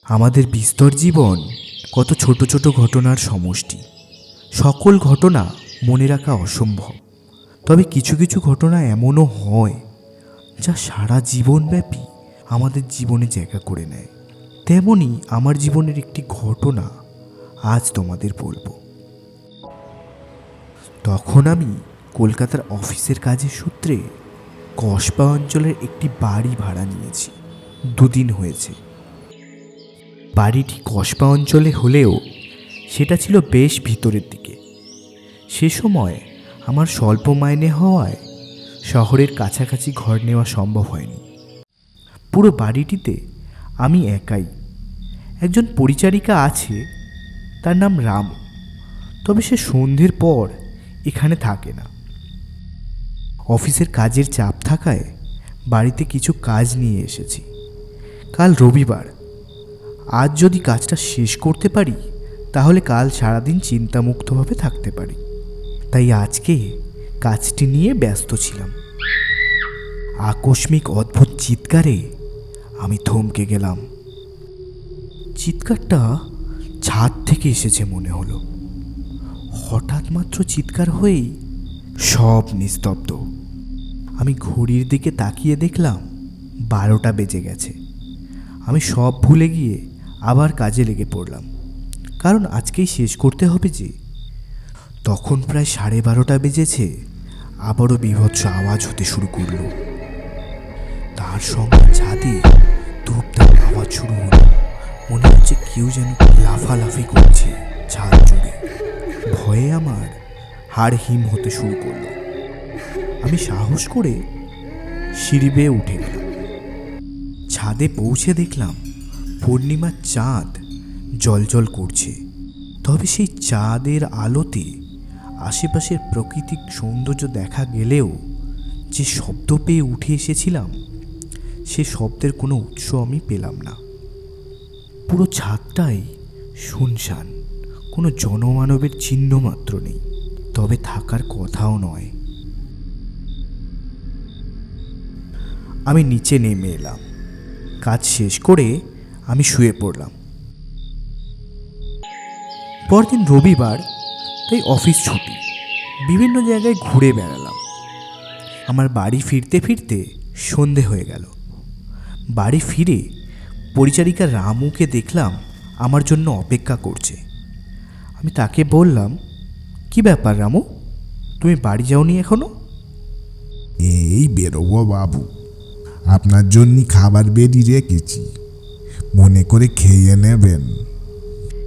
আমাদের বিস্তর জীবন কত ছোট ছোট ঘটনার সমষ্টি। সকল ঘটনা মনে রাখা অসম্ভব, তবে কিছু কিছু ঘটনা এমনও হয় যা সারা জীবনব্যাপী আমাদের জীবনে জায়গা করে নেয়। তেমনই আমার জীবনের একটি ঘটনা আজ তোমাদের বলবো। তখন আমি কলকাতার অফিসের কাজের সূত্রে কসবা অঞ্চলের একটি বাড়ি ভাড়া নিয়েছি। 2 দিন হয়েছে। বাড়িটি কসবা অঞ্চলে হলেও সেটা ছিল বেশ ভিতরের দিকে। সে সময় আমার স্বল্প মাইনে হওয়ায় শহরের কাছাকাছি ঘর নেওয়া সম্ভব হয়নি। পুরো বাড়িটিতে আমি একাই। একজন পরিচারিকা আছে, তার নাম রাম, তবে সে সন্ধ্যের পর এখানে থাকে না। অফিসের কাজের চাপ থাকায় বাড়িতে কিছু কাজ নিয়ে এসেছি। কাল রবিবার, আজ যদি কাজটা শেষ করতে পারি তাহলে কাল সারাদিন চিন্তামুক্তভাবে থাকতে পারি। তাই আজকে কাজটি নিয়ে ব্যস্ত ছিলাম। আকস্মিক অদ্ভুত চিৎকারে আমি থমকে গেলাম। চিৎকারটা ছাদ থেকে এসেছে মনে হলো। হঠাৎ মাত্র চিৎকার হয়েই সব নিস্তব্ধ। আমি ঘড়ির দিকে তাকিয়ে দেখলাম 12টা বেজে গেছে। আমি সব ভুলে গিয়ে আবার কাজে লেগে পড়লাম, কারণ আজকেই শেষ করতে হবে যে। তখন প্রায় 12:30 বেজেছে। আবারও বীভৎস আওয়াজ হতে শুরু করল। তার সঙ্গে ছাদে ধূপধাপ আওয়াজ শুরু হলো। মনে হচ্ছে কেউ যেন লাফালাফি করছে ছাদ জুড়ে। ভয়ে আমার হাড় হিম হতে শুরু করলো। আমি সাহস করে সিঁড়ি বেয়ে উঠে গেলাম। ছাদে পৌঁছে দেখলাম পূর্ণিমার চাঁদ জ্বলজ্বল করছে। তবে সেই চাঁদের আলোতে আশেপাশের প্রাকৃতিক সৌন্দর্য দেখা গেলেও যে শব্দ পেয়ে উঠে এসেছিলাম সে শব্দের কোনো উৎস আমি পেলাম না। পুরো ছাদটাই শুনশান, কোনো জনমানবের চিহ্ন মাত্র নেই, তবে থাকার কথাও নয়। আমি নিচে নেমে এলাম। কাজ শেষ করে আমি শুয়ে পড়লাম। পরদিন রবিবার, তাই অফিস ছুটি। বিভিন্ন জায়গায় ঘুরে বেড়ালাম। আমার বাড়ি ফিরতে ফিরতে সন্ধে হয়ে গেল। বাড়ি ফিরে পরিচারিকা রামুকে দেখলাম আমার জন্য অপেক্ষা করছে। আমি তাকে বললাম, কি ব্যাপার রামু, তুমি বাড়ি যাওনি এখনো? এই বেরোবো বাবু, আপনার জন্য খাবার বেরিয়ে রেখেছি, মনে করে খেয়ে নেবেন।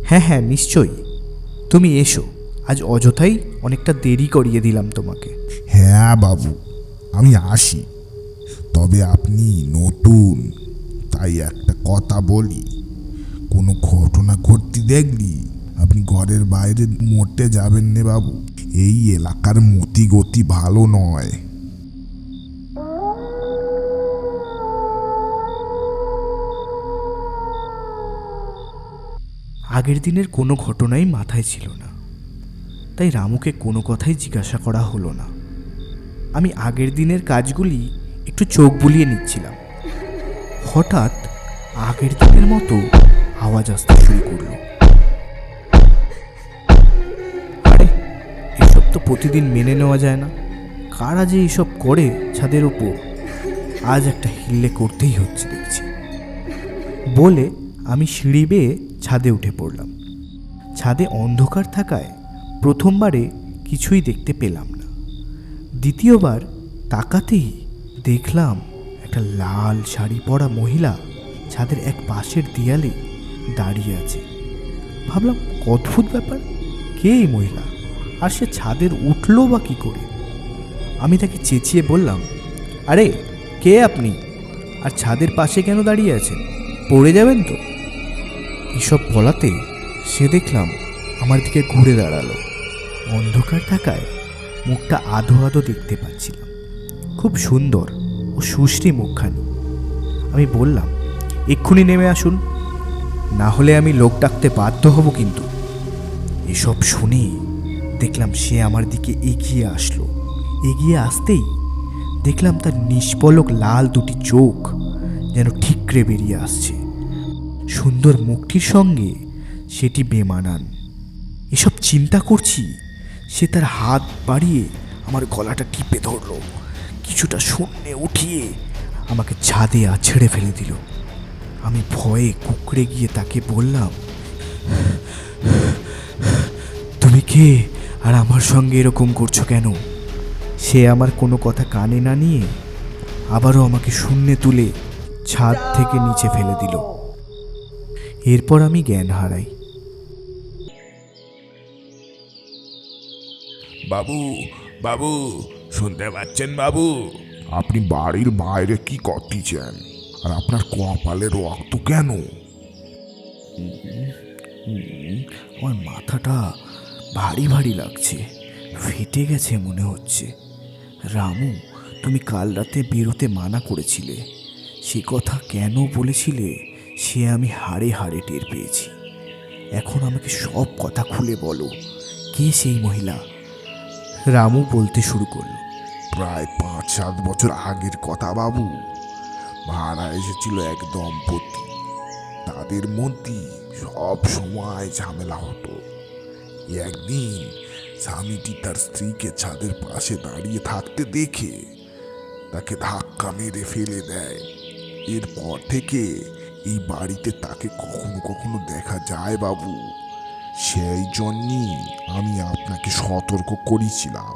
হ্যাঁ হ্যাঁ, নিশ্চয়ই, তুমি এসো। আজ অযথাই অনেকটা দেরি করিয়ে দিলাম তোমাকে। হ্যাঁ বাবু, আমি আসি। তবে আপনি নতুন, তাই একটা কথা বলি, কোনো ঘটনা ঘটতে দেখলি আপনি ঘরের বাইরে মরতে যাবেন না বাবু। এই এলাকার মতি গতি ভালো নয়। আগের দিনের কোনো ঘটনাই মাথায় ছিল না, তাই রামুকে কোনো কথাই জিজ্ঞাসা করা হলো না। আমি আগের দিনের কাজগুলি একটু চোখ বুলিয়ে নিচ্ছিলাম। হঠাৎ আগের দিনের মতো আওয়াজ আসতে শুরু করলো। আরে, এসব তো প্রতিদিন মেনে নেওয়া যায় না। কারা যে এসব করে ছাদের ওপর, আজ একটা হিল্লে করতেই হচ্ছে দেখছি বলে আমি সিঁড়ি বেয়ে ছাদে উঠে পড়লাম। ছাদে অন্ধকার থাকায় প্রথমবারে কিছুই দেখতে পেলাম না। দ্বিতীয়বার তাকাতেই দেখলাম একটা লাল শাড়ি পরা মহিলা ছাদের এক পাশের দেয়ালে দাঁড়িয়ে আছে। ভাবলাম, অদ্ভুত ব্যাপার, কে এই মহিলা, আর সে ছাদের উঠলো বা কী করে? আমি তাকে চেঁচিয়ে বললাম, আরে কে আপনি, আর ছাদের পাশে কেন দাঁড়িয়ে আছেন, পড়ে যাবেন তো? এসব বলাতে সে দেখলাম আমার দিকে ঘুরে দাঁড়ালো। অন্ধকার থাকায় মুখটা আধো আধো দেখতে পাচ্ছিলাম। খুব সুন্দর ও সুশ্রী মুখখানি। আমি বললাম, এক্ষুনি নেমে আসুন, না হলে আমি লোক ডাকতে বাধ্য হব কিন্তু। এসব শুনে দেখলাম সে আমার দিকে এগিয়ে আসলো। এগিয়ে আসতেই দেখলাম তার নিষ্পলক লাল দুটি চোখ যেন ঠিকরে বেরিয়ে আসছে। সুন্দর মুখটির সঙ্গে সেটি বেমানান। এসব চিন্তা করছি, সে তার হাত বাড়িয়ে আমার গলাটা টিপে ধরল, কিছুটা শূন্যে উঠিয়ে আমাকে ছাদে আছড়ে ফেলে দিল। আমি ভয়ে কুঁকড়ে গিয়ে তাকে বললাম, তুমি কে আর আমার সঙ্গে এরকম করছো কেন? সে আমার কোনো কথা কানে না নিয়ে আবারও আমাকে শূন্যে তুলে ছাদ থেকে নিচে ফেলে দিল। এরপর আমি জ্ঞান হারাই। বাবু, বাবু, শুনতে পাচ্ছেন বাবু? আপনি বাড়ির বাইরে কি করতেছেন? আর আপনার কপালে রক্ত কেন? আমার মাথাটা ভারী ভারী লাগছে, ফেটে গেছে মনে হচ্ছে। রামু, তুমি কাল রাতে বেরোতে মানা করেছিলে, সে কথা কেন বলেছিলে সে আমি হাড়ে হাড়ে টের পেয়েছি। এখন আমাকে সব কথা খুলে বলো, কে সেই মহিলা? রামু বলতে শুরু করলো। প্রায় 5-7 বছর আগের কথা বাবু। ভাড়া এসেছিল এক দম্পতি, তাদের মধ্যে সব সময় ঝামেলা হতো। একদিন স্বামীটি তার স্ত্রীকে ছাদের পাশে দাঁড়িয়ে থাকতে দেখে তাকে ধাক্কা মেরে ফেলে দেয়। এরপর থেকে এই বাড়িতে তাকে কখনো কখনো দেখা যায় বাবু। সেই জন্যই আমি আপনাকে সতর্ক করেছিলাম,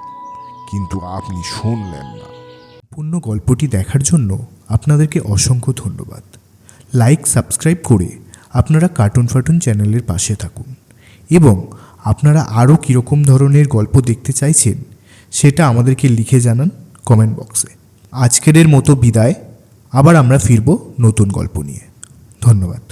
কিন্তু আপনি শুনলেন না। সম্পূর্ণ গল্পটি দেখার জন্য আপনাদেরকে অসংখ্য ধন্যবাদ। লাইক, সাবস্ক্রাইব করে আপনারা কার্টুন ফার্টুন চ্যানেলের পাশে থাকুন, এবং আপনারা আরও কীরকম ধরনের গল্প দেখতে চাইছেন সেটা আমাদেরকে লিখে জানান কমেন্ট বক্সে। আজকের মতো বিদায়, আবার আমরা ফিরব নতুন গল্প নিয়ে। ধন্যবাদ।